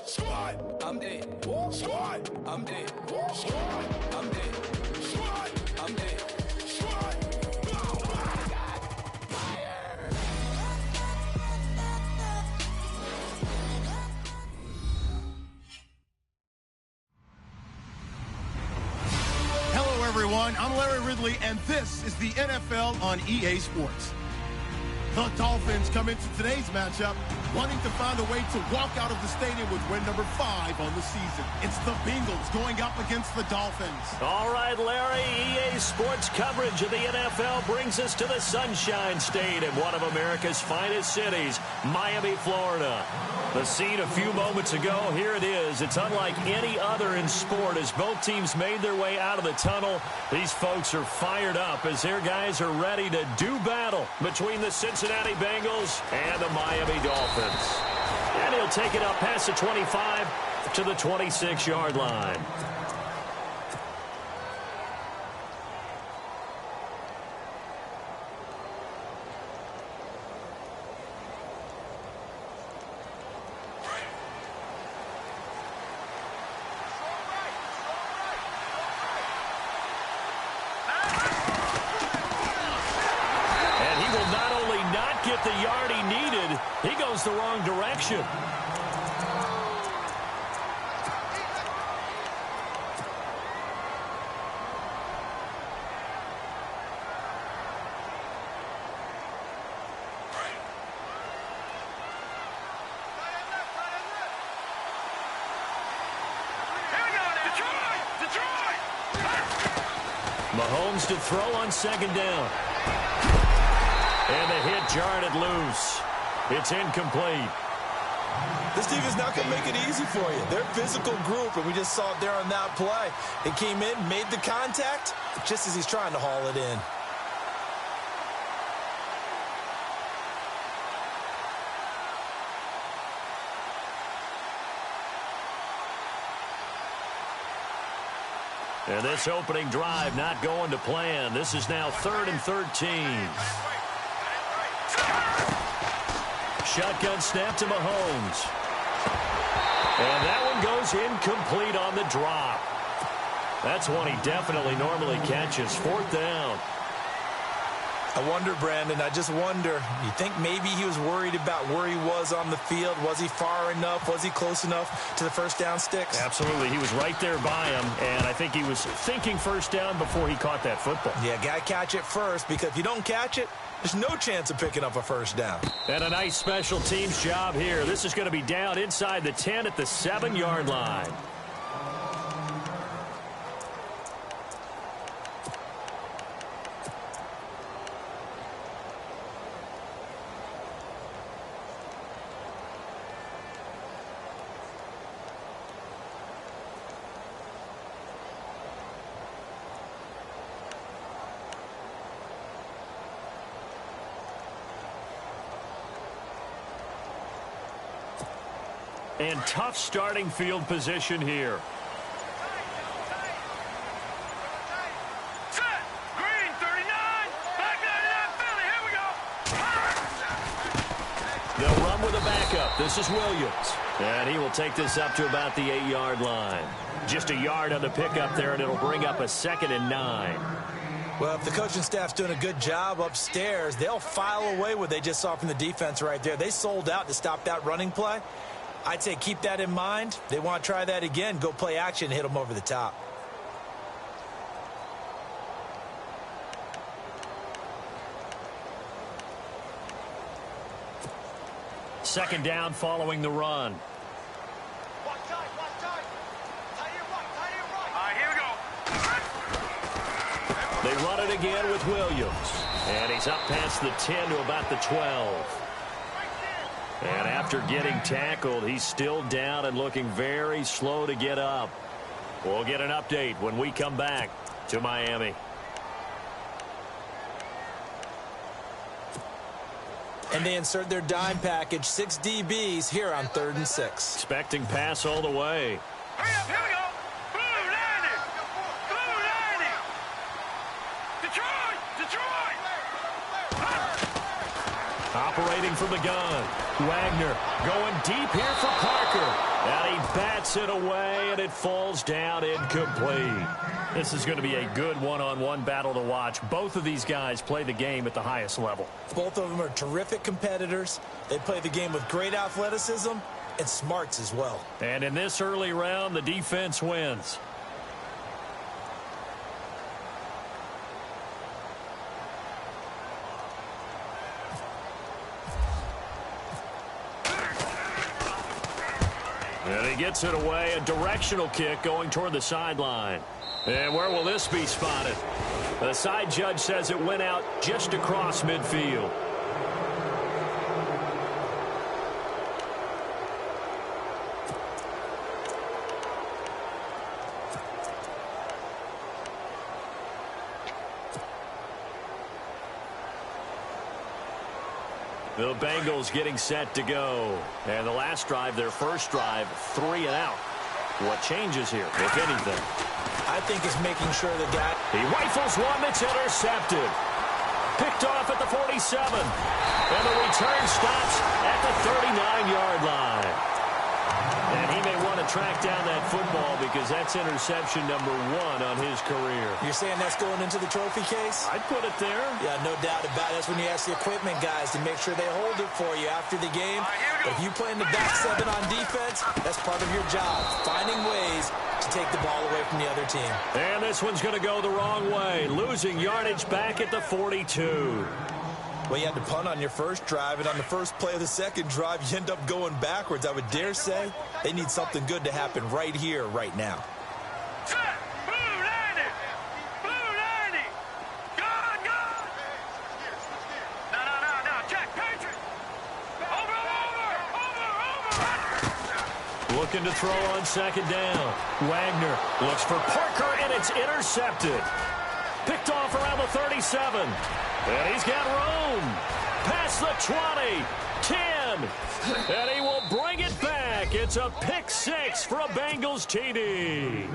Squad, I'm dead. Squad, I'm dead. Squad, I'm dead. Squad, I'm dead. Squad. Oh my God. Fire. Hello, everyone. I'm Larry Ridley, and this is the NFL on EA Sports. The Dolphins come into today's matchup wanting to find a way to walk out of the stadium with win number 5 on the season. It's the Bengals going up against the Dolphins. All right, Larry, EA Sports coverage of the NFL brings us to the Sunshine State in one of America's finest cities, Miami, Florida. The scene a few moments ago, here it is. It's unlike any other in sport as both teams made their way out of the tunnel. These folks are fired up as their guys are ready to do battle between the Cincinnati Bengals and the Miami Dolphins. And he'll take it up past the 25 to the 26-yard line. The yard he needed, he goes the wrong direction. Mahomes to throw on second down. And the hit jarred it loose. It's incomplete. This defense not going to make it easy for you. They're a physical group, and we just saw it there on that play. They came in, made the contact, just as he's trying to haul it in. And this opening drive not going to plan. This is now 3rd and 13. Shotgun snap to Mahomes. And that one goes incomplete on the drop. That's one he definitely normally catches. 4th down. I wonder, Brandon, I just wonder, you think maybe he was worried about where he was on the field? Was he far enough? Was he close enough to the first down sticks? Absolutely. He was right there by him, and I think he was thinking first down before he caught that football. Yeah, got to catch it first, because if you don't catch it, there's no chance of picking up a first down. And a nice special teams job here. This is going to be down inside the 10 at the 7-yard line. And tough starting field position here. Set. Green, 39. Back 99, Philly. Here we go. They'll run with a backup. This is Williams. And he will take this up to about the 8-yard line. Just a yard on the pickup there, and it'll bring up a 2nd and 9. Well, if the coaching staff's doing a good job upstairs, they'll file away what they just saw from the defense right there. They sold out to stop that running play. I'd say keep that in mind. They want to try that again. Go play action and hit them over the top. Second down following the run. They run it again with Williams. And he's up past the 10 to about the 12. And after getting tackled, he's still down and looking very slow to get up. We'll get an update when we come back to Miami. And they insert their dime package, 6 DBs here on 3rd and 6. Expecting pass all the way. Hurry up, here we go. Blue 90. Blue 90. Detroit, Detroit. Operating from the gun. Wagner going deep here for Parker. And he cuts it away, and it falls down incomplete. This is going to be a good one-on-one battle to watch. Both of these guys play the game at the highest level. Both of them are terrific competitors. They play the game with great athleticism and smarts as well. And in this early round, the defense wins. And he gets it away, a directional kick going toward the sideline. And where will this be spotted? The side judge says it went out just across midfield. The Bengals getting set to go. And the last drive, their first drive, 3 and out. What changes here, if anything? I think it's making sure the guy... He rifles one that's intercepted. Picked off at the 47. And the return stops at the 39-yard line. And he may want to track down that football because that's interception number 1 on his career. You're saying that's going into the trophy case? I'd put it there. Yeah, no doubt about it. That's when you ask the equipment guys to make sure they hold it for you after the game. But if you play in the back 7 on defense, that's part of your job, finding ways to take the ball away from the other team. And this one's going to go the wrong way, losing yardage back at the 42. Well, you had to punt on your first drive, and on the first play of the second drive, you end up going backwards. I would dare say they need something good to happen right here, right now. Set. Blue 90. Blue 90. Gone, gone. No. Check. Patriot. Over. Looking to throw on second down. Wagner looks for Parker, and it's intercepted. Picked off around the 37. And he's got room. Past the 20. 10. And he will bring it back. It's a pick 6 for a Bengals TD.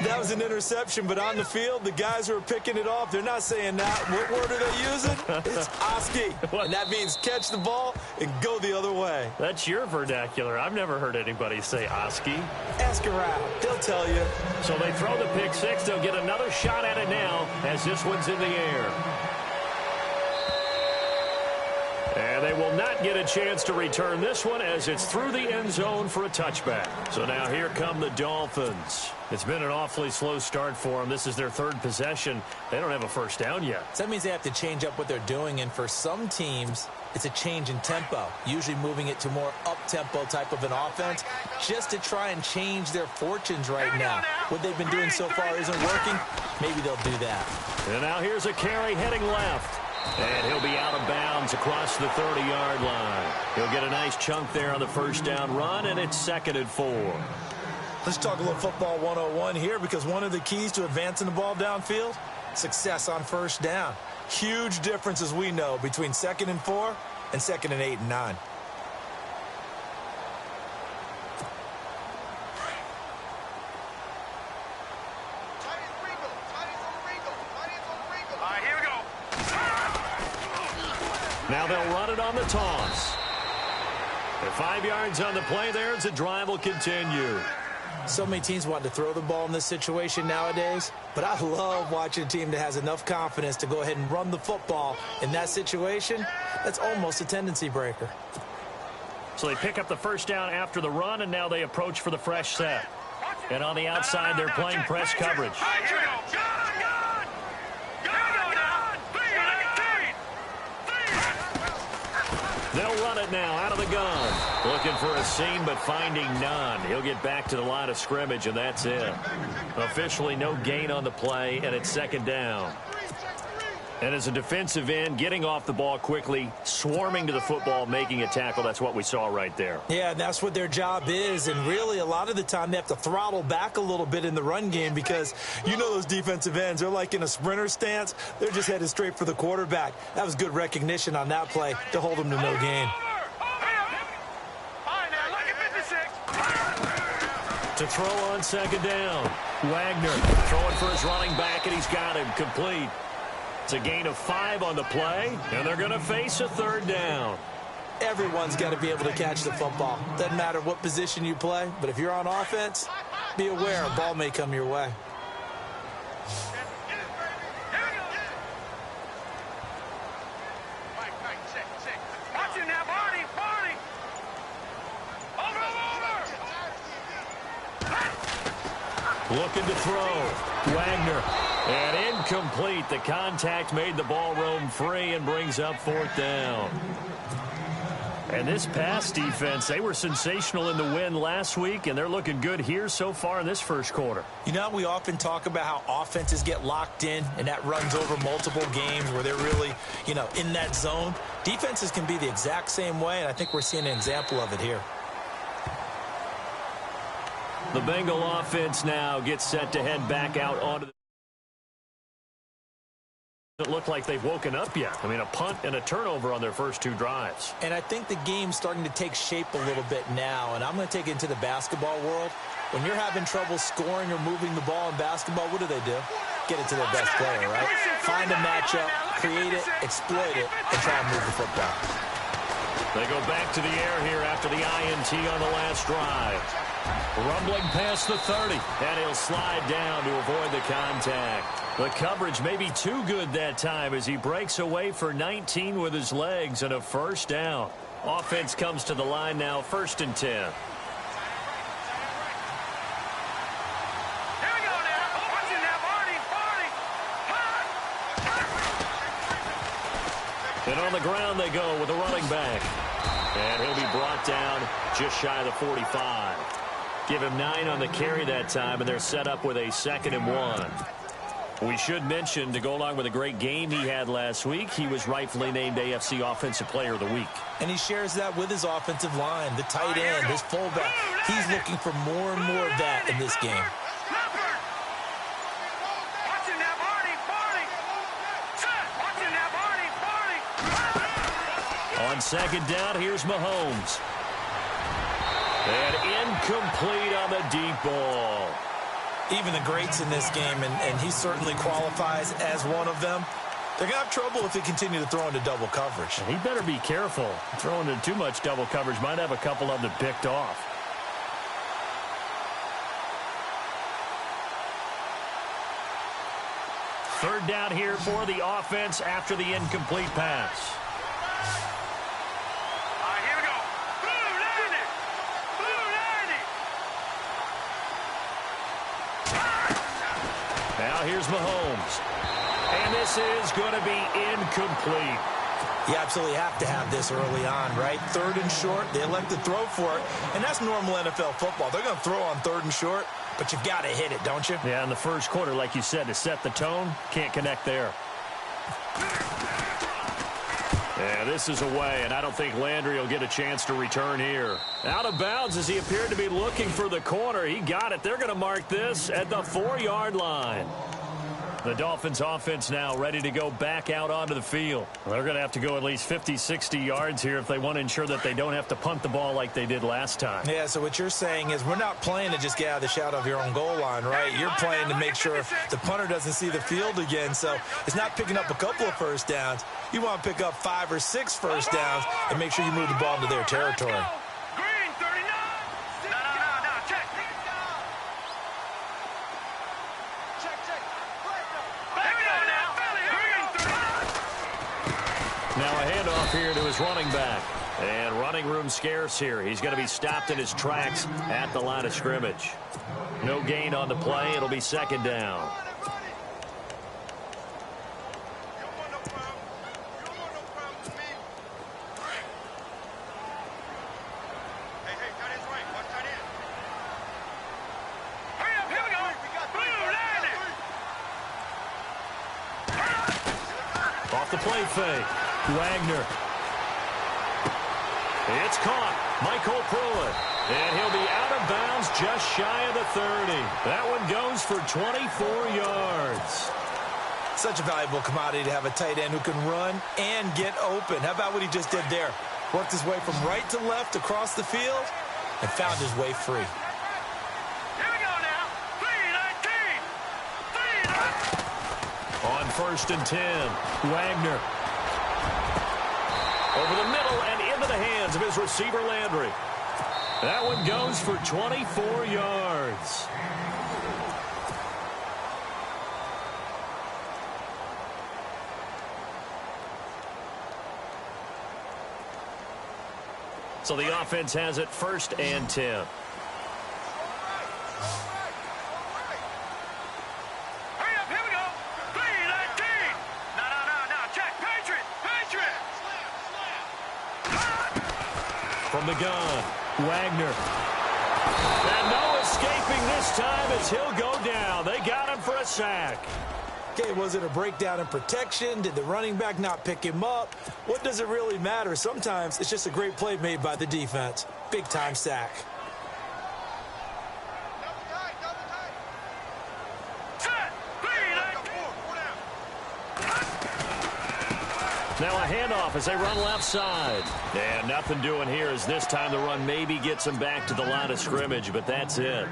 That was an interception, but on the field, the guys who are picking it off, they're not saying that. What word are they using? It's Oski. And that means catch the ball and go the other way. That's your vernacular. I've never heard anybody say Oski. Ask around. They'll tell you. So they throw the pick 6. They'll get another shot at it now as this one's in the air. And they will not get a chance to return this one as it's through the end zone for a touchback. So now here come the Dolphins. It's been an awfully slow start for them. This is their 3rd possession. They don't have a first down yet. So that means they have to change up what they're doing, and for some teams, it's a change in tempo, usually moving it to more up-tempo type of an offense just to try and change their fortunes right now. What they've been doing so far isn't working. Maybe they'll do that. And now here's a carry heading left. And he'll be out of bounds across the 30-yard line. He'll get a nice chunk there on the first down run, and it's 2nd and 4. Let's talk a little football 101 here, because one of the keys to advancing the ball downfield, success on first down. Huge difference, as we know, between 2nd and 4 and 2nd and 8 and 9. Now they'll run it on the toss. And 5 yards on the play there as the drive will continue. So many teams want to throw the ball in this situation nowadays, but I love watching a team that has enough confidence to go ahead and run the football in that situation. That's almost a tendency breaker. So they pick up the first down after the run, and now they approach for the fresh set. And on the outside, they're playing press coverage. They'll run it now out of the gun. Looking for a seam, but finding none. He'll get back to the line of scrimmage, and that's it. Officially no gain on the play, and it's 2nd down. And as a defensive end, getting off the ball quickly, swarming to the football, making a tackle, that's what we saw right there. Yeah, that's what their job is, and really a lot of the time they have to throttle back a little bit in the run game because you know those defensive ends, they're like in a sprinter stance. They're just headed straight for the quarterback. That was good recognition on that play to hold them to no gain. To throw on 2nd down, Wagner throwing for his running back, and he's got him complete. It's a gain of 5 on the play, and they're going to face a 3rd down. Everyone's got to be able to catch the football. Doesn't matter what position you play, but if you're on offense, be aware a ball may come your way. Watching that body. Over. Looking to throw. Wagner. And incomplete. The contact made the ball roam free and brings up 4th down. And this pass defense, they were sensational in the win last week, and they're looking good here so far in this first quarter. You know, we often talk about how offenses get locked in, and that runs over multiple games where they're really, in that zone. Defenses can be the exact same way, and I think we're seeing an example of it here. The Bengal offense now gets set to head back out onto the... Doesn't look like they've woken up yet. I mean, a punt and a turnover on their first 2 drives. And I think the game's starting to take shape a little bit now, and I'm going to take it into the basketball world. When you're having trouble scoring or moving the ball in basketball, what do? Get it to their best player, right? Find a matchup, create it, exploit it, and try and move the football. They go back to the air here after the INT on the last drive. Rumbling past the 30, and he'll slide down to avoid the contact. The coverage may be too good that time as he breaks away for 19 with his legs and a first down. Offense comes to the line now, 1st and 10. Here we go now. Watching that body. And on the ground they go with a running back. And he'll be brought down just shy of the 45. Give him 9 on the carry that time, and they're set up with a 2nd and 1. We should mention, to go along with a great game he had last week, he was rightfully named AFC Offensive Player of the Week. And he shares that with his offensive line, the tight end, his fullback. He's looking for more and more of that in this game. Watching that body. Watching that body. On 2nd down, here's Mahomes. And incomplete on the deep ball. Even the greats in this game, and he certainly qualifies as one of them, they're going to have trouble if they continue to throw into double coverage. He better be careful. Throwing into too much double coverage might have a couple of them picked off. Third down here for the offense after the incomplete pass. Here we go. Now here's Mahomes. And this is going to be incomplete. You absolutely have to have this early on, right? 3rd and short, they elect to throw for it, and that's normal NFL football. They're going to throw on 3rd and short, but you've got to hit it, don't you? Yeah, in the first quarter, like you said, to set the tone, can't connect there. Yeah, this is away, and I don't think Landry will get a chance to return here. Out of bounds as he appeared to be looking for the corner. He got it. They're going to mark this at the 4-yard line. The Dolphins offense now ready to go back out onto the field. They're going to have to go at least 50, 60 yards here if they want to ensure that they don't have to punt the ball like they did last time. Yeah, so what you're saying is we're not playing to just get out of the shadow of your own goal line, right? You're playing to make sure the punter doesn't see the field again. So it's not picking up a couple of first downs. You want to pick up 5 or 6 first downs and make sure you move the ball into their territory. Green 39. No, check. Now a handoff here to his running back. And running room scarce here. He's going to be stopped in his tracks at the line of scrimmage. No gain on the play. It'll be 2nd down. Off the play fake. Wagner. It's caught. Michael Pruitt. And he'll be out of bounds just shy of the 30. That one goes for 24 yards. Such a valuable commodity to have a tight end who can run and get open. How about what he just did there? Worked his way from right to left across the field and found his way free. Here we go now. 3-19. On 1st and 10, Wagner. Over the middle and into the hands of his receiver, Landry. That one goes for 24 yards. So the offense has it 1st and 10. Hurry up, here we go. 3-19. No. Check. Patriot. From the gun, Wagner. And no escaping this time as he'll go down. They got him for a sack. Okay, was it a breakdown in protection? Did the running back not pick him up? What does it really matter? Sometimes it's just a great play made by the defense. Big-time sack. Set. 3-19. Now a handoff as they run left side. And nothing doing here as this time the run maybe gets them back to the line of scrimmage, but that's it.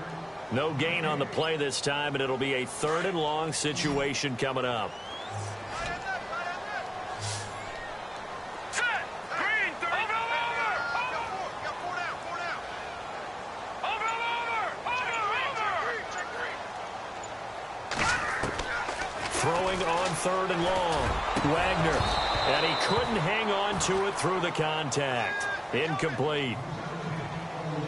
No gain on the play this time, and it'll be a 3rd and long situation coming up. Set. Green. Over. Throwing on 3rd and long. Wagner. And he couldn't hang on to it through the contact. Incomplete.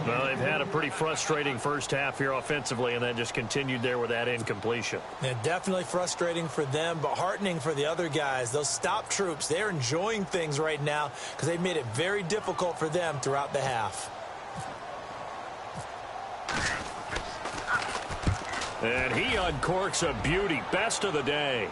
Well, they've had a pretty frustrating first half here offensively, and then just continued there with that incompletion. Yeah, definitely frustrating for them, but heartening for the other guys. Those stop troops, they're enjoying things right now because they've made it very difficult for them throughout the half. And he uncorks a beauty. Best of the day.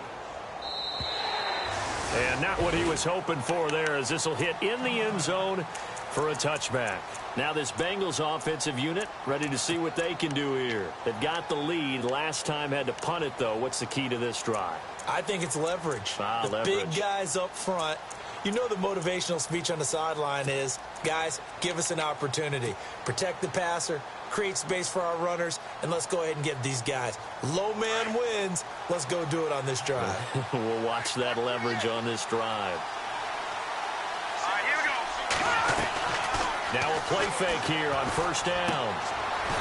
And not what he was hoping for there, as this will hit in the end zone for a touchback. Now this Bengals offensive unit ready to see what they can do here. They've got the lead. Last time had to punt it, though. What's the key to this drive? I think it's leverage. The leverage. Big guys up front. You know the motivational speech on the sideline is, guys, give us an opportunity. Protect the passer, create space for our runners, and let's go ahead and get these guys. Low man wins. Let's go do it on this drive. We'll watch that leverage on this drive. All right, here we go. Now a play fake here on 1st down.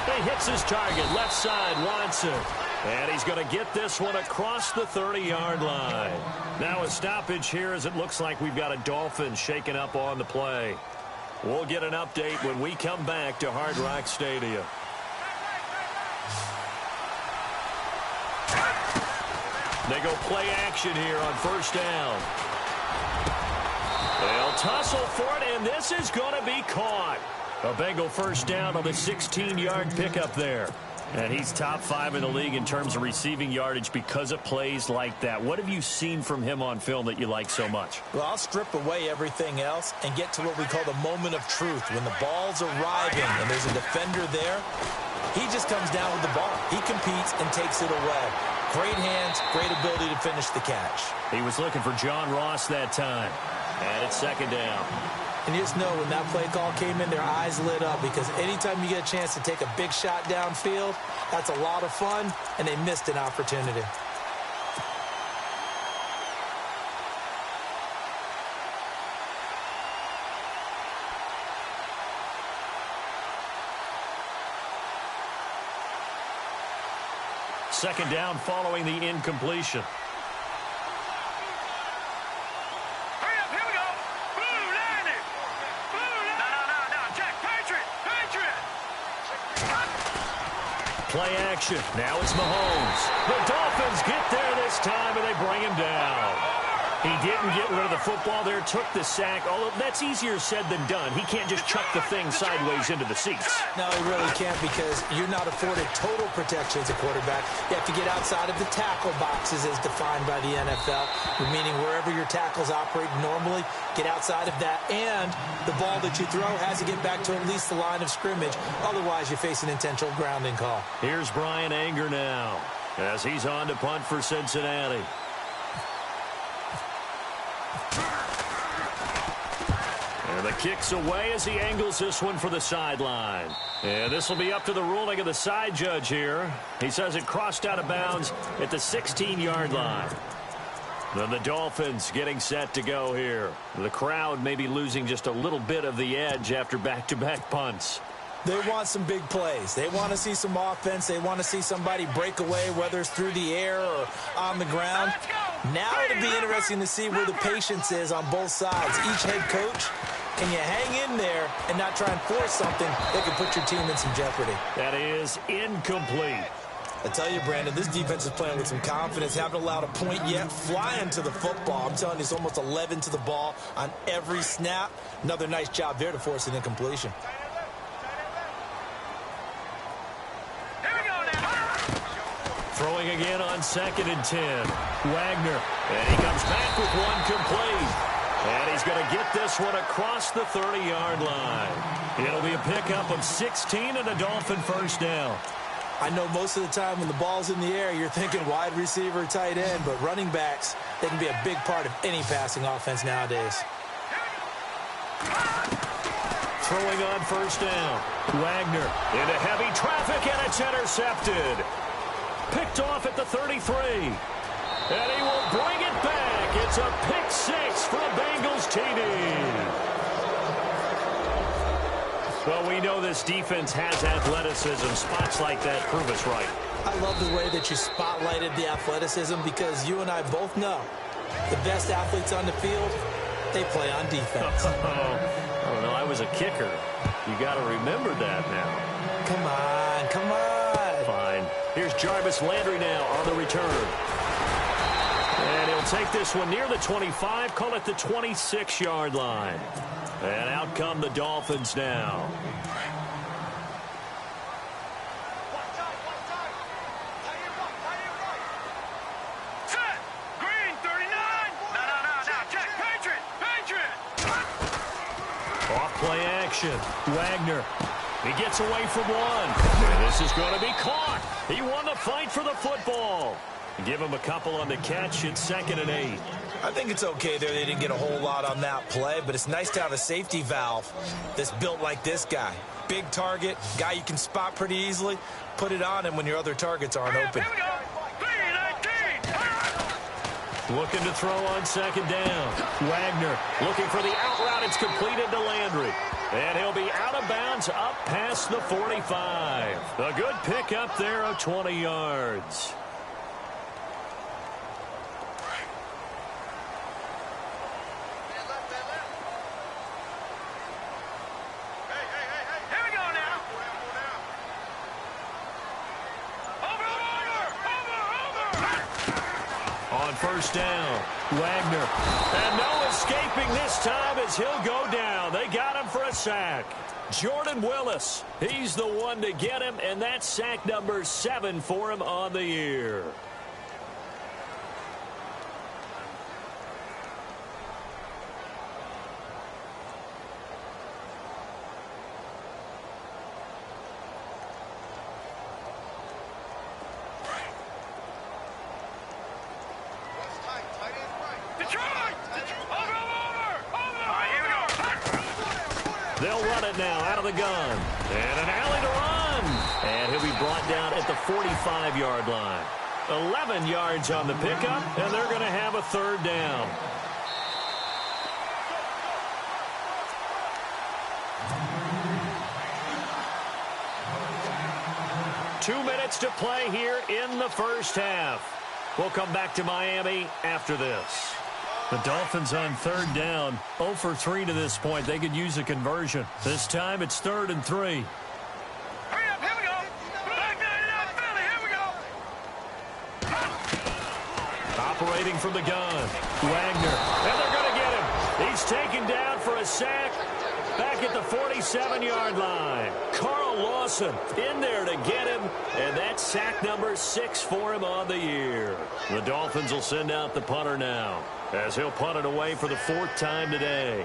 He hits his target, left side, Watson. And he's going to get this one across the 30-yard line. Now a stoppage here as it looks like we've got a Dolphin shaking up on the play. We'll get an update when we come back to Hard Rock Stadium. They go play action here on 1st down. They'll tussle for it, and this is going to be caught. A Bengal 1st down on the 16-yard pickup there. And he's top 5 in the league in terms of receiving yardage because of plays like that. What have you seen from him on film that you like so much? Well, I'll strip away everything else and get to what we call the moment of truth. When the ball's arriving and there's a defender there, he just comes down with the ball. He competes and takes it away. Great hands, great ability to finish the catch. He was looking for John Ross that time. And it's 2nd down. And you just know when that play call came in, their eyes lit up because anytime you get a chance to take a big shot downfield, that's a lot of fun, and they missed an opportunity. Second down following the incompletion. Hurry up, here we go. Blue, landing. Blue, landing. No. Check. Patriot. Play action. Now it's Mahomes. The Dolphins get there this time, and they bring him down. He didn't get rid of the football there, took the sack. Although that's easier said than done. He can't just chuck the thing sideways into the seats. No, he really can't because you're not afforded total protection as a quarterback. You have to get outside of the tackle boxes as defined by the NFL, meaning wherever your tackles operate normally, get outside of that. And the ball that you throw has to get back to at least the line of scrimmage. Otherwise, you face an intentional grounding call. Here's Brian Anger now as he's on to punt for Cincinnati. And the kick's away as he angles this one for the sideline. And this will be up to the ruling of the side judge here. He says it crossed out of bounds at the 16-yard line. And the Dolphins getting set to go here. The crowd may be losing just a little bit of the edge after back-to-back punts. They want some big plays. They want to see some offense. They want to see somebody break away, whether it's through the air or on the ground. Now it'll be interesting to see where the patience is on both sides. Each head coach, can you hang in there and not try and force something that could put your team in some jeopardy? That is incomplete. I tell you, Brandon, this defense is playing with some confidence. Haven't allowed a point yet. Flying to the football. I'm telling you, it's almost 11 to the ball on every snap. Another nice job there to force an incompletion. Throwing again on 2nd and 10. Wagner. And he comes back with one complete. And he's going to get this one across the 30-yard line. It'll be a pickup of 16 and a Dolphin first down. I know most of the time when the ball's in the air, you're thinking wide receiver, tight end, but running backs, they can be a big part of any passing offense nowadays. Throwing on first down. Wagner into heavy traffic, and it's intercepted. Picked off at the 33. And he will bring it back. It's a pick six for a Bengals TD. Well, we know this defense has athleticism. Spots like that prove us right. I love the way that you spotlighted the athleticism because you and I both know the best athletes on the field, they play on defense. I don't know. I was a kicker. You got to remember that now. Come on, come on. Fine. Here's Jarvis Landry now on the return. And he'll take this one near the 25, call it the 26-yard line. And out come the Dolphins now. Set. Green, 39. No. Check. Patriot. Off play action. Wagner. He gets away from one. And this is going to be caught. He won the fight for the football. Give him a couple on the catch. It's 2nd and 8. I think it's okay there. They didn't get a whole lot on that play, but it's nice to have a safety valve that's built like this guy. Big target, guy you can spot pretty easily. Put it on him when your other targets aren't open. Here we go. 3-19. Looking to throw on 2nd down. Wagner looking for the out route. It's completed to Landry. And he'll be out of bounds up past the 45. A good pickup there of 20 yards. First down, Wagner. And no escaping this time as he'll go down. They got him for a sack. Jordan Willis, he's the one to get him, and that's sack number 7 for him on the year. They'll run it now out of the gun. And an alley to run. And he'll be brought down at the 45-yard line. 11 yards on the pickup, and they're going to have a 3rd down. Two minutes to play here in the first half. We'll come back to Miami after this. The Dolphins on 3rd down, 0 for 3 to this point. They could use a conversion. This time it's 3rd and 3. Hurry up, here we go. Black 99 Philly, here we go. Operating from the gun, Wagner. And they're going to get him. He's taken down for a sack back at the 47-yard line. Carl Lawson in there to get him, and that's sack number 6 for him on the year. The Dolphins will send out the punter now, as he'll punt it away for the 4th time today.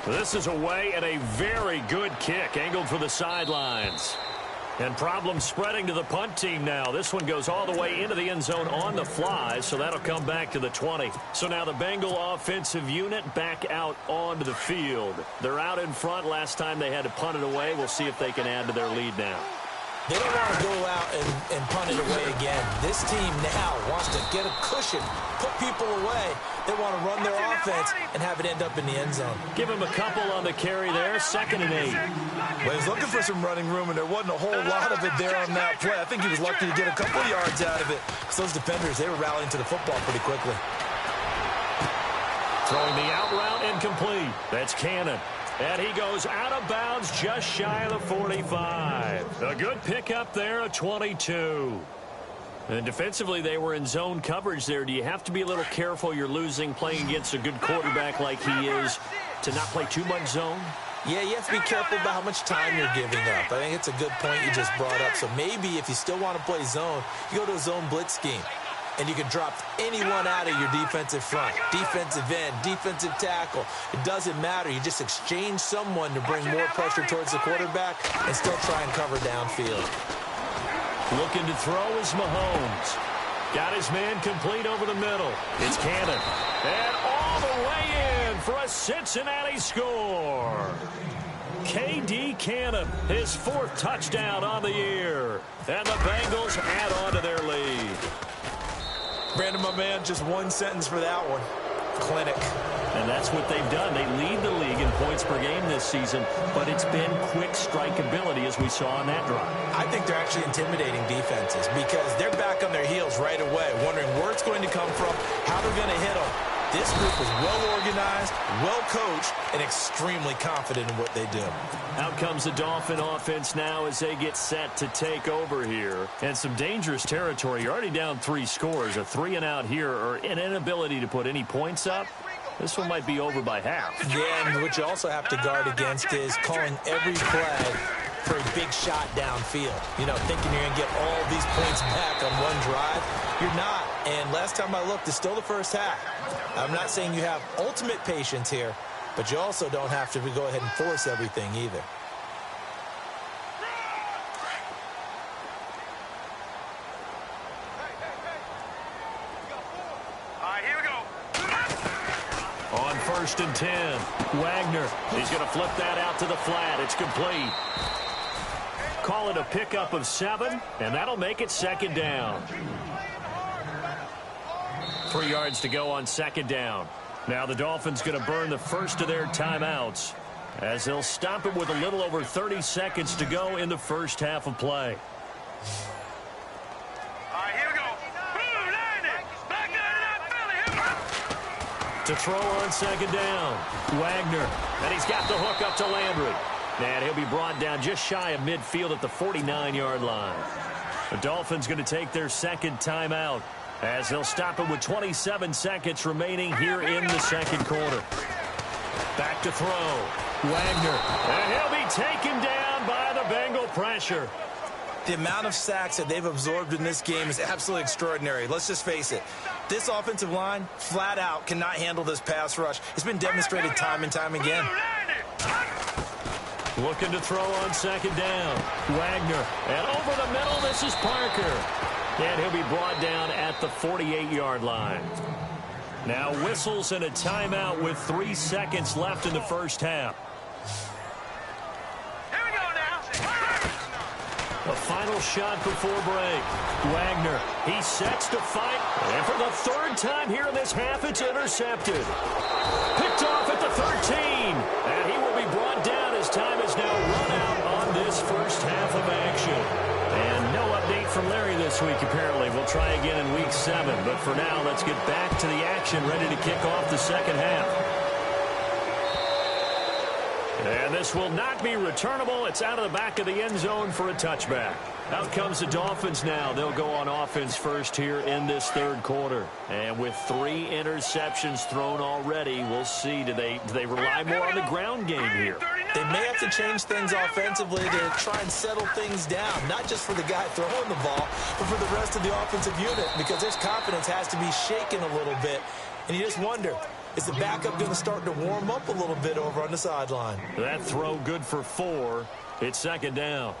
This is away and a very good kick, angled for the sidelines. And problems spreading to the punt team now. This one goes all the way into the end zone on the fly, so that'll come back to the 20. So now the Bengal offensive unit back out onto the field. They're out in front. Last time they had to punt it away. We'll see if they can add to their lead now. They don't want to go out and punt it away again. This team now wants to get a cushion, put people away. They want to run their offense and have it end up in the end zone. Give him a couple on the carry there, 2nd and 8. Well, he was looking for some running room, and there wasn't a whole lot of it there on that play. I think he was lucky to get a couple of yards out of it. So those defenders, they were rallying to the football pretty quickly. Throwing the out route incomplete. That's Cannon. And he goes out of bounds just shy of the 45. A good pickup there, a 22. And defensively, they were in zone coverage there. Do you have to be a little careful? You're losing playing against a good quarterback like he is to not play too much zone? Yeah, you have to be careful about how much time you're giving up. I think it's a good point you just brought up. So maybe if you still want to play zone, you go to a zone blitz scheme. And you can drop anyone out of your defensive front, defensive end, defensive tackle. It doesn't matter. You just exchange someone to bring more pressure towards the quarterback and still try and cover downfield. Looking to throw is Mahomes. Got his man complete over the middle. It's Cannon. And all the way in for a Cincinnati score. K.D. Cannon, his 4th touchdown on the year. And the Bengals add on to their lead. Brandon, my man, just one sentence for that one. Clinic. And that's what they've done. They lead the league in points per game this season, but it's been quick strikeability as we saw on that drive. I think they're actually intimidating defenses because they're back on their heels right away, wondering where it's going to come from, how they're going to hit them. This group is well-organized, well-coached, and extremely confident in what they do. Out comes the Dolphin offense now as they get set to take over here. And some dangerous territory. You're already down 3 scores. A 3-and-out here or an inability to put any points up. This one might be over by half. Yeah, and what you also have to guard against is calling every play for a big shot downfield. You know, thinking you're going to get all these points back on one drive. You're not. And last time I looked, it's still the first half. I'm not saying you have ultimate patience here, but you also don't have to go ahead and force everything either. All right, here we go. On 1st and 10, Wagner. He's going to flip that out to the flat. It's complete. Call it a pickup of 7, and that'll make it 2nd down. 3 yards to go on 2nd down. Now the Dolphins going to burn the first of their timeouts as they'll stop it with a little over 30 seconds to go in the first half of play. All right, here we go. Boom, landed. Back there in that belly. To throw on 2nd down, Wagner. And he's got the hook up to Landry. And he'll be brought down just shy of midfield at the 49-yard line. The Dolphins going to take their 2nd timeout as they'll stop it with 27 seconds remaining here in the 2nd quarter. Back to throw. Wagner. And he'll be taken down by the Bengal pressure. The amount of sacks that they've absorbed in this game is absolutely extraordinary. Let's just face it. This offensive line, flat out, cannot handle this pass rush. It's been demonstrated time and time again. Looking to throw on 2nd down. Wagner. And over the middle, this is Parker. And he'll be brought down at the 48-yard line. Now whistles and a timeout with 3 seconds left in the first half. Here we go now. A final shot before break. Wagner, he sets to fight. And for the 3rd time here in this half, it's intercepted. Picked off at the 13. And he will be brought down as time is now run out on this first half of action. And no update from Larry this week, apparently. We'll try again in week 7. But for now, let's get back to the action, ready to kick off the 2nd half. And this will not be returnable. It's out of the back of the end zone for a touchback. Out comes the Dolphins now. They'll go on offense first here in this 3rd quarter. And with 3 interceptions thrown already, we'll see. Do they rely more on the ground game here? They may have to change things offensively to try and settle things down, not just for the guy throwing the ball, but for the rest of the offensive unit, because their confidence has to be shaken a little bit. And you just wonder, is the backup going to start to warm up a little bit over on the sideline? That throw good for 4. It's 2nd down.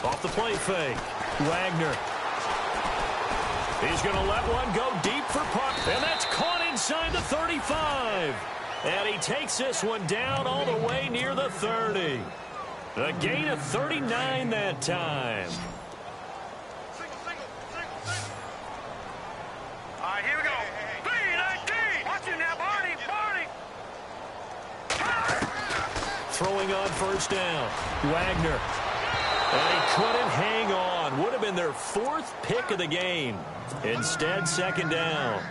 Off the play fake. Wagner. He's going to let one go deep for puck, and that's caught inside the 35. And he takes this one down all the way near the 30. A gain of 39 that time. All right, here we go. 3-19. Watch it now, Barney. Throwing on first down. Wagner. And he couldn't hang on. Would have been their 4th pick of the game. Instead, second down.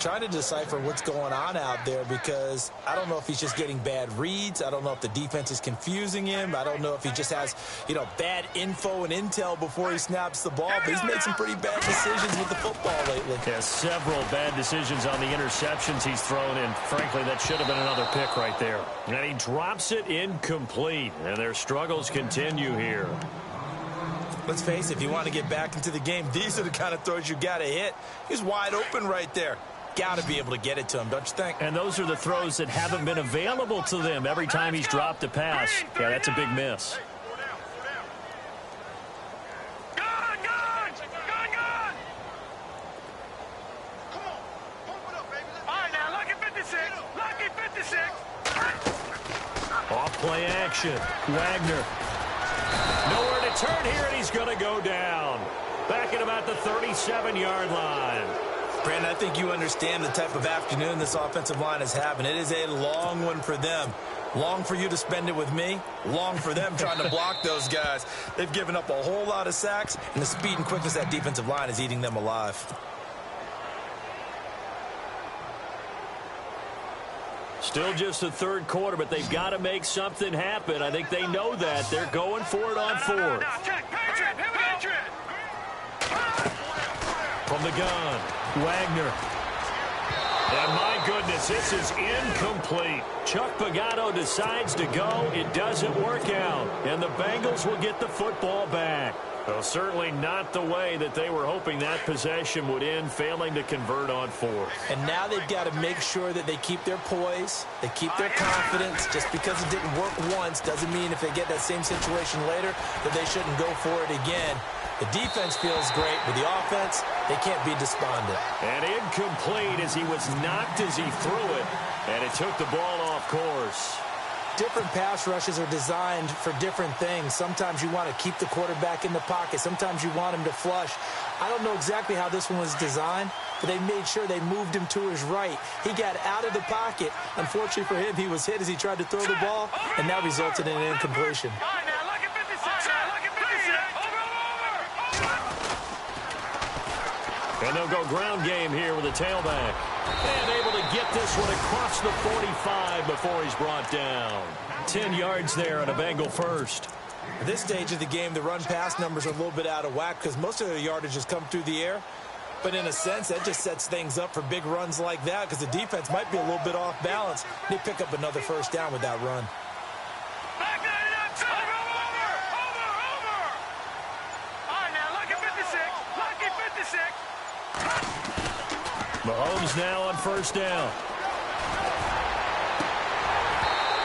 Trying to decipher what's going on out there because I don't know if he's just getting bad reads. I don't know if the defense is confusing him. I don't know if he just has, bad info and intel before he snaps the ball. But he's made some pretty bad decisions with the football lately. Yeah, several bad decisions on the interceptions he's thrown in. Frankly, that should have been another pick right there. And he drops it incomplete. And their struggles continue here. Let's face it, if you want to get back into the game, these are the kind of throws you got to hit. He's wide open right there. Got to be able to get it to him, don't you think? And those are the throws that haven't been available to them every time he's dropped a pass. Yeah, that's a big miss. Gun! Come on, pump it up, baby. All right, now, lucky 56. Off play action. Wagner. Nowhere to turn here, and he's going to go down. Back at about the 37-yard line. Brandon, I think you understand the type of afternoon this offensive line is having. It is a long one for them. Long for you to spend it with me. Long for them trying to block those guys. They've given up a whole lot of sacks, and the speed and quickness of that defensive line is eating them alive. Still just the third quarter, but they've got to make something happen. I think they know that. They're going for it on 4th. From the gun, Wagner. And my goodness, this is incomplete. Chuck Pagano decides to go. It doesn't work out. And the Bengals will get the football back. Well, certainly not the way that they were hoping that possession would end, failing to convert on 4th. And now they've got to make sure that they keep their poise, they keep their confidence. Just because it didn't work once doesn't mean if they get that same situation later that they shouldn't go for it again. The defense feels great, but the offense, they can't be despondent. And incomplete as he was knocked as he threw it, and it took the ball off course. Different pass rushes are designed for different things. Sometimes you want to keep the quarterback in the pocket. Sometimes you want him to flush. I don't know exactly how this one was designed, but they made sure they moved him to his right. He got out of the pocket. Unfortunately for him, he was hit as he tried to throw the ball, and that resulted in an incompletion. And they'll go ground game here with a tailback. And able to get this one across the 45 before he's brought down. 10 yards there on a Bengal first. At this stage of the game, the run-pass numbers are a little bit out of whack because most of the yardage has come through the air. But in a sense, that just sets things up for big runs like that because the defense might be a little bit off balance. They pick up another first down with that run. Mahomes now on first down.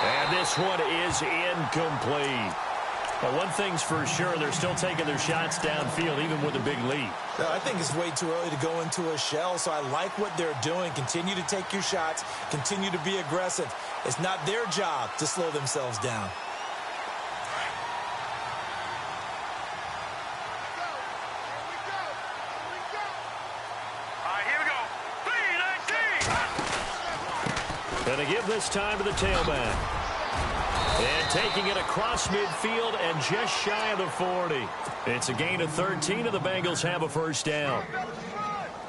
And this one is incomplete. Well, one thing's for sure, they're still taking their shots downfield, even with a big lead. I think it's way too early to go into a shell, so I like what they're doing. Continue to take your shots. Continue to be aggressive. It's not their job to slow themselves down. And to give this time to the tailback. And taking it across midfield and just shy of the 40. It's a gain of 13, and the Bengals have a first down.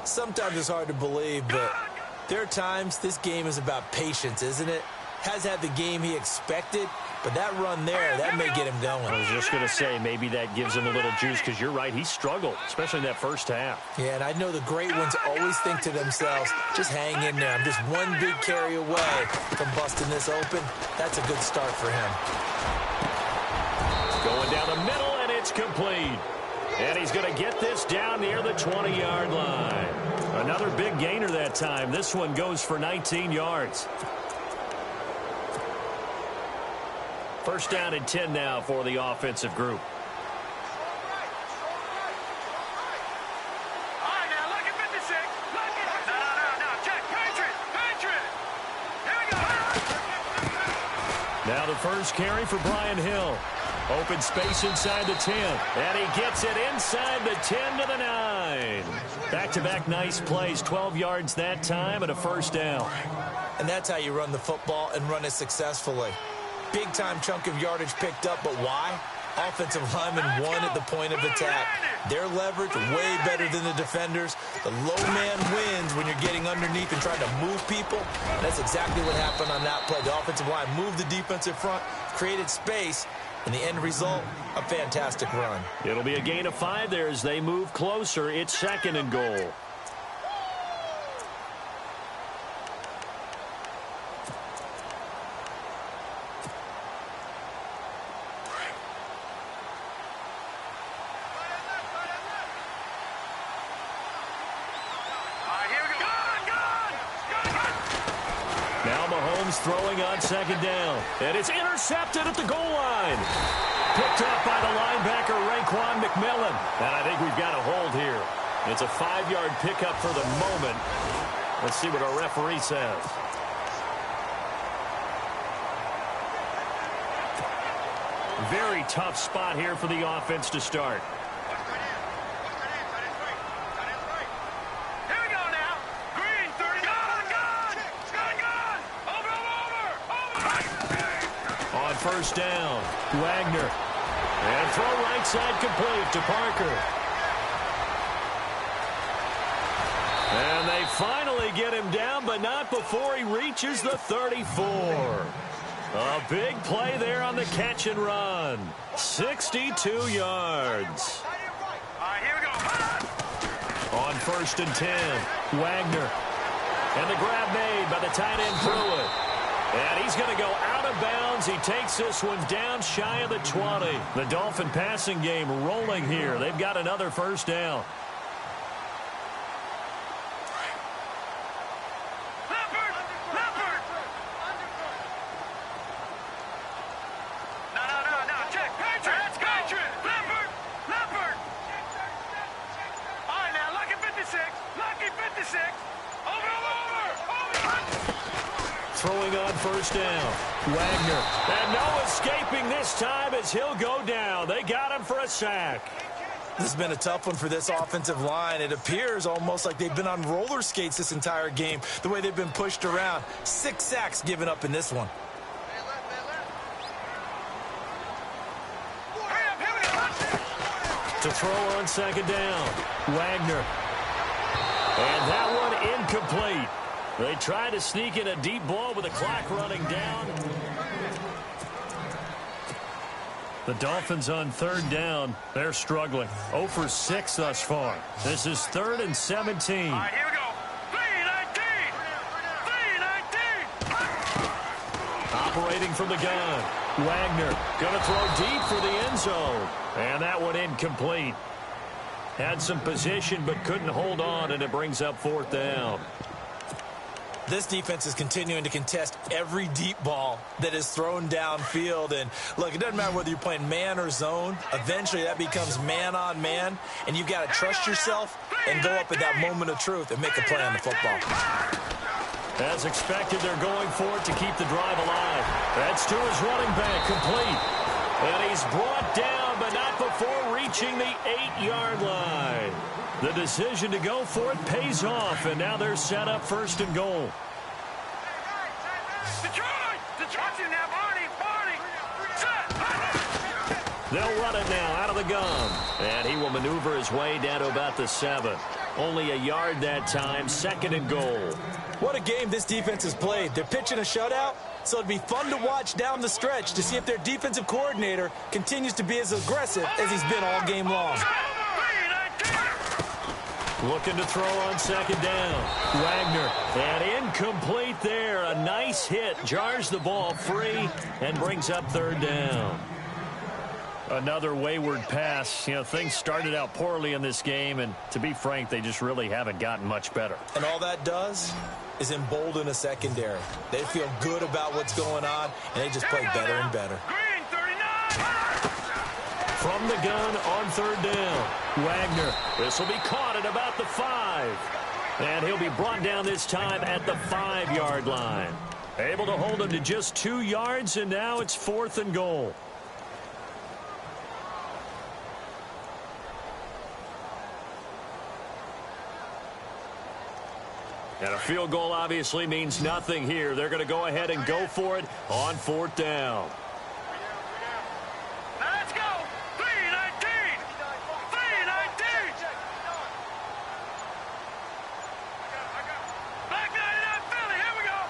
Sometimes it's hard to believe, but there are times this game is about patience, isn't it? Has had the game he expected, but that run there, that may get him going. I was just going to say, maybe that gives him a little juice, because you're right, he struggled, especially in that first half. Yeah, and I know the great ones always think to themselves, just hang in there. I'm just one big carry away from busting this open. That's a good start for him. Going down the middle, and it's complete. And he's going to get this down near the 20-yard line. Another big gainer that time. This one goes for 19 yards. First down and 10 now for the offensive group. first carry for Brian Hill. Open space inside the 10. And he gets it inside the 10 to the 9. Back-to-back nice plays. 12 yards that time and a first down. And that's how you run the football and run it successfully. Big-time chunk of yardage picked up, but why? Offensive lineman won at the point of attack. Their leverage way better than the defenders. The low man wins when you're getting underneath and trying to move people. And that's exactly what happened on that play. The offensive line moved the defensive front, created space, and the end result, a fantastic run. It'll be a gain of 5 there as they move closer. It's 2nd and goal. Throwing on 2nd down. And it's intercepted at the goal line. Picked up by the linebacker, Raekwon McMillan. And I think we've got a hold here. It's a 5-yard pickup for the moment. Let's see what our referee says. Very tough spot here for the offense to start. First down, Wagner. And throw right side complete to Parker. And they finally get him down, but not before he reaches the 34. A big play there on the catch and run. 62 yards. Here we go. On 1st and 10, Wagner. And the grab made by the tight end Pruitt. And he's going to go out of bounds. He takes this one down shy of the 20. The Dolphin passing game rolling here. They've got another first down. No. Check. Patriot. Patriot. Leopard. All right, now, lucky 56. Lucky 56. Over. Throwing on first down. Wagner. And no escaping this time as he'll go down. They got him for a sack. This has been a tough one for this offensive line. It appears almost like they've been on roller skates this entire game, the way they've been pushed around. 6 sacks given up in this one. To throw on 2nd down. Wagner. And that one incomplete. They try to sneak in a deep ball with the clock running down. The Dolphins on 3rd down. They're struggling. 0 for 6 thus far. This is 3rd and 17. All right, here we go. 3-19. Operating from the gun. Wagner going to throw deep for the end zone. And that one incomplete. Had some position but couldn't hold on, and it brings up 4th down. This defense is continuing to contest every deep ball that is thrown downfield. And, look, it doesn't matter whether you're playing man or zone. Eventually, that becomes man-on-man, and you've got to trust yourself and go up at that moment of truth and make a play on the football. As expected, they're going for it to keep the drive alive. That's to his running back, complete. And he's brought down, but not before reaching the 8-yard line. The decision to go for it pays off, and now they're set up 1st and goal. They'll run it now out of the gun. And he will maneuver his way down to about the 7. Only a yard that time, 2nd and goal. What a game this defense has played. They're pitching a shutout, so it'd be fun to watch down the stretch to see if their defensive coordinator continues to be as aggressive as he's been all game long. Looking to throw on 2nd down. Wagner. And incomplete there. A nice hit. Jars the ball free and brings up 3rd down. Another wayward pass. You know, things started out poorly in this game, and to be frank, they just really haven't gotten much better. And all that does is embolden a secondary. They feel good about what's going on, and they just play better and better. From the gun on 3rd down. Wagner. This will be caught at about the 5. And he'll be brought down this time at the 5-yard line. Able to hold him to just 2 yards, and now it's 4th and goal. And a field goal obviously means nothing here. They're going to go ahead and go for it on 4th down. Let's go. 3-19. 3-19. Black 99 Philly. Here we go.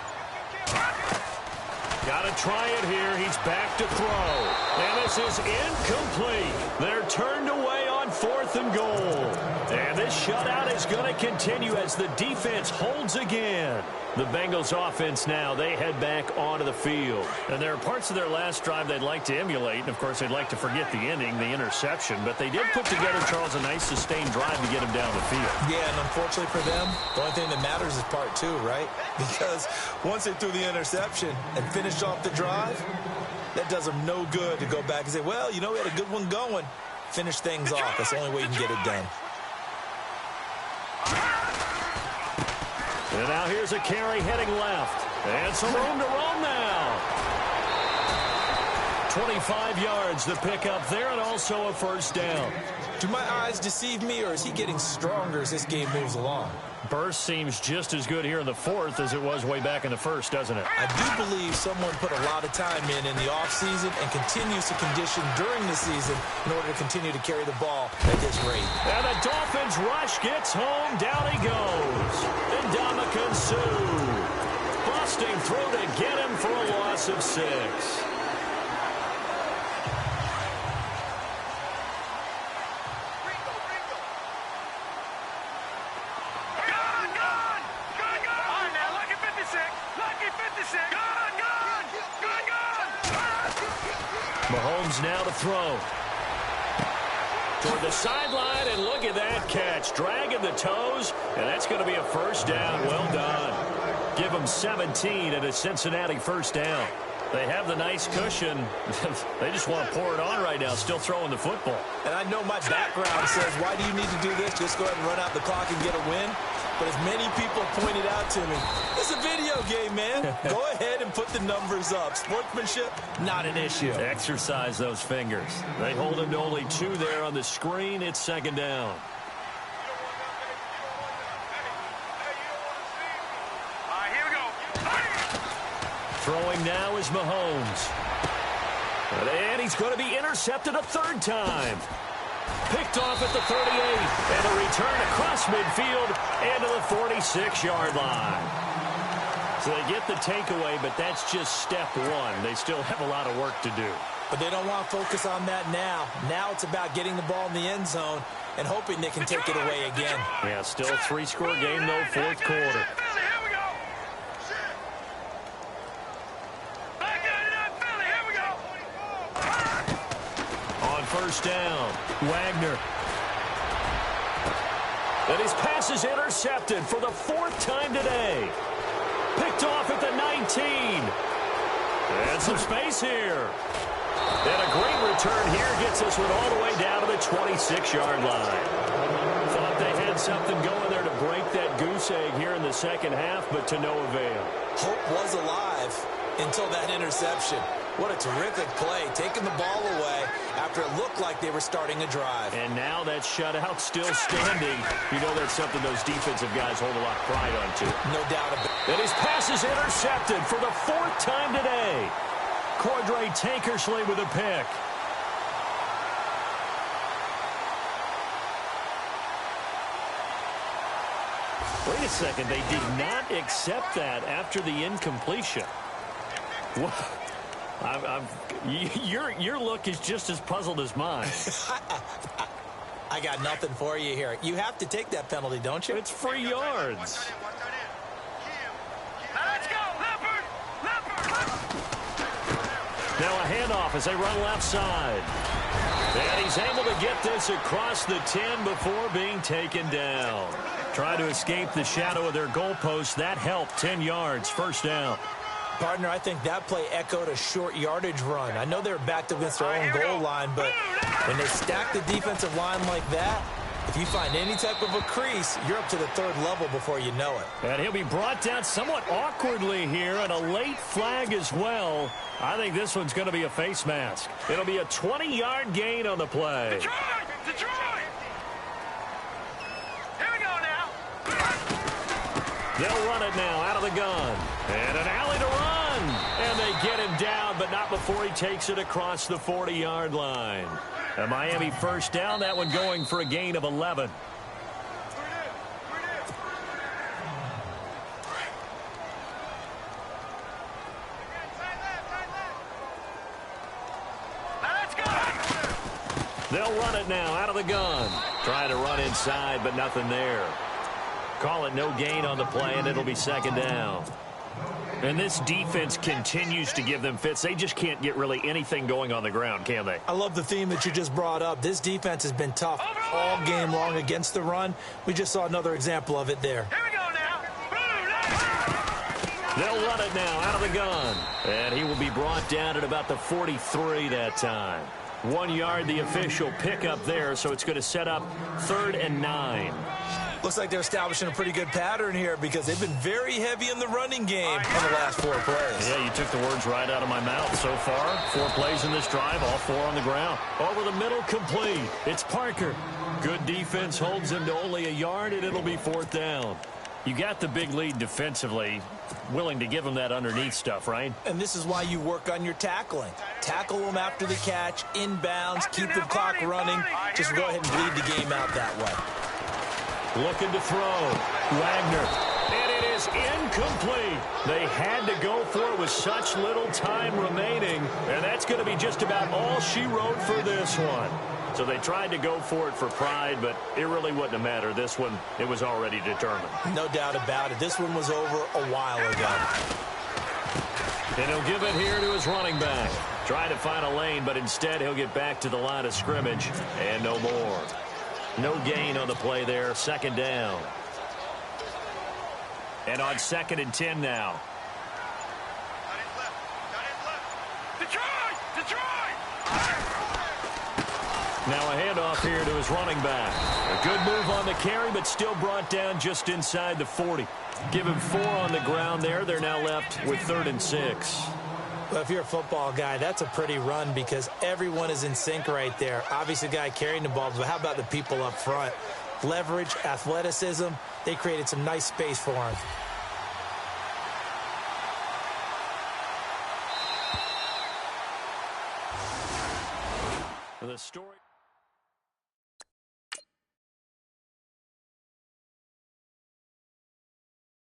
Got to try it here. He's back to throw. And this is incomplete. They're turned away on 4th and goal. And this shutout is going to continue as the defense holds again. The Bengals offense now, they head back onto the field. And there are parts of their last drive they'd like to emulate. And, of course, they'd like to forget the ending, the interception. But they did put together, Charles, a nice sustained drive to get him down the field. Yeah, and unfortunately for them, the only thing that matters is part 2, right? Because once they threw the interception and finished off the drive, that does them no good to go back and say, well, you know, we had a good one going. Finish things off. That's the only way you can get it done. And now here's a carry heading left. And some room to roam now. 25 yards the pickup there, and also a 1st down. Do my eyes deceive me, or is he getting stronger as this game moves along? Burst seems just as good here in the 4th as it was way back in the 1st, doesn't it? I do believe someone put a lot of time in the offseason and continues to condition during the season in order to continue to carry the ball at this rate. And the Dolphins rush gets home. Down he goes. And Ndamukong Suh busting through to get him for a loss of 6. Mahomes now to throw. Toward the sideline, and look at that catch. Dragging the toes, and that's going to be a 1st down. Well done. Give them 17 and a Cincinnati 1st down. They have the nice cushion. They just want to pour it on right now, still throwing the football. And I know my background says, why do you need to do this? Just go ahead and run out the clock and get a win. But as many people pointed out to me, it's a video game, man. Go ahead and put the numbers up. Sportsmanship, not an issue. Exercise those fingers. They hold him to only 2 there on the screen. It's 2nd down. All right, here we go. Throwing now is Mahomes. And he's going to be intercepted a 3rd time. Picked off at the 38, and a return across midfield and to the 46-yard line. So they get the takeaway, but that's just step 1. They still have a lot of work to do. But they don't want to focus on that now. Now it's about getting the ball in the end zone and hoping they can take it away again. Yeah, still a 3-score game, though, 4th quarter. On 1st down, Wagner. And his pass is intercepted for the 4th time today. Picked off at the 19. And some space here. And a great return here gets this one all the way down to the 26-yard line. Thought they had something going there to break that goose egg here in the 2nd half, but to no avail. Hope was alive until that interception. What a terrific play, taking the ball away after it looked like they were starting a drive. And now that shutout still standing. You know that's something those defensive guys hold a lot of pride on, too. No doubt about it. And his pass is intercepted for the 4th time today. Cordray Tankersley with a pick. Wait a second, they did not accept that after the incompletion. What? Your look is just as puzzled as mine. I got nothing for you here. You have to take that penalty, don't you? It's free yards. Let's go, Leopard! Now a handoff as they run left side. And he's able to get this across the 10 before being taken down. Try to escape the shadow of their goalpost. That helped. 10 yards, 1st down. Partner, I think that play echoed a short yardage run. I know they were backed against their own goal line, but when they stack the defensive line like that, If you find any type of a crease, you're up to the third level before you know it. And he'll be brought down somewhat awkwardly here, and a late flag as well. I think this one's going to be a face mask. It'll be a 20-yard gain on the play. Detroit! Detroit! Here we go now. They'll run it now out of the gun. And an alley to run. And they get him down, but not before he takes it across the 40-yard line. A Miami first down, that one going for a gain of 11. They'll run it now out of the gun. Trying to run inside, but nothing there. Call it no gain on the play, and it'll be second down. And this defense continues to give them fits. They just can't get really anything going on the ground, can they? I love the theme that you just brought up. This defense has been tough all game long against the run. We just saw another example of it there. Here we go now. They'll run it now out of the gun. And he will be brought down at about the 43 that time. 1 yard, the official pickup there, so it's going to set up 3rd and 9. Looks like they're establishing a pretty good pattern here because they've been very heavy in the running game in the last 4 plays. Yeah, you took the words right out of my mouth so far. 4 plays in this drive, all 4 on the ground. Over the middle, complete. It's Parker. Good defense holds him to only a yard, and it'll be 4th down. You got the big lead defensively, willing to give them that underneath stuff, right? And this is why you work on your tackling. Tackle them after the catch, inbounds, keep the clock running. Just go ahead and bleed the game out that way. Looking to throw. Wagner. And it is incomplete. They had to go for it with such little time remaining. And that's going to be just about all she wrote for this one. So they tried to go for it for pride, but it really wouldn't have mattered. This one, it was already determined. No doubt about it. This one was over a while ago. And he'll give it here to his running back. Trying to find a lane, but instead he'll get back to the line of scrimmage. And no more. No gain on the play there. 2nd down. And on 2nd and 10 now. Detroit! Detroit! Now a handoff here to his running back. A good move on the carry, but still brought down just inside the 40. Give him 4 on the ground there. They're now left with 3rd and 6. Well, if you're a football guy, that's a pretty run because everyone is in sync right there. Obviously, the guy carrying the ball, but how about the people up front? Leverage, athleticism, they created some nice space for him. The story...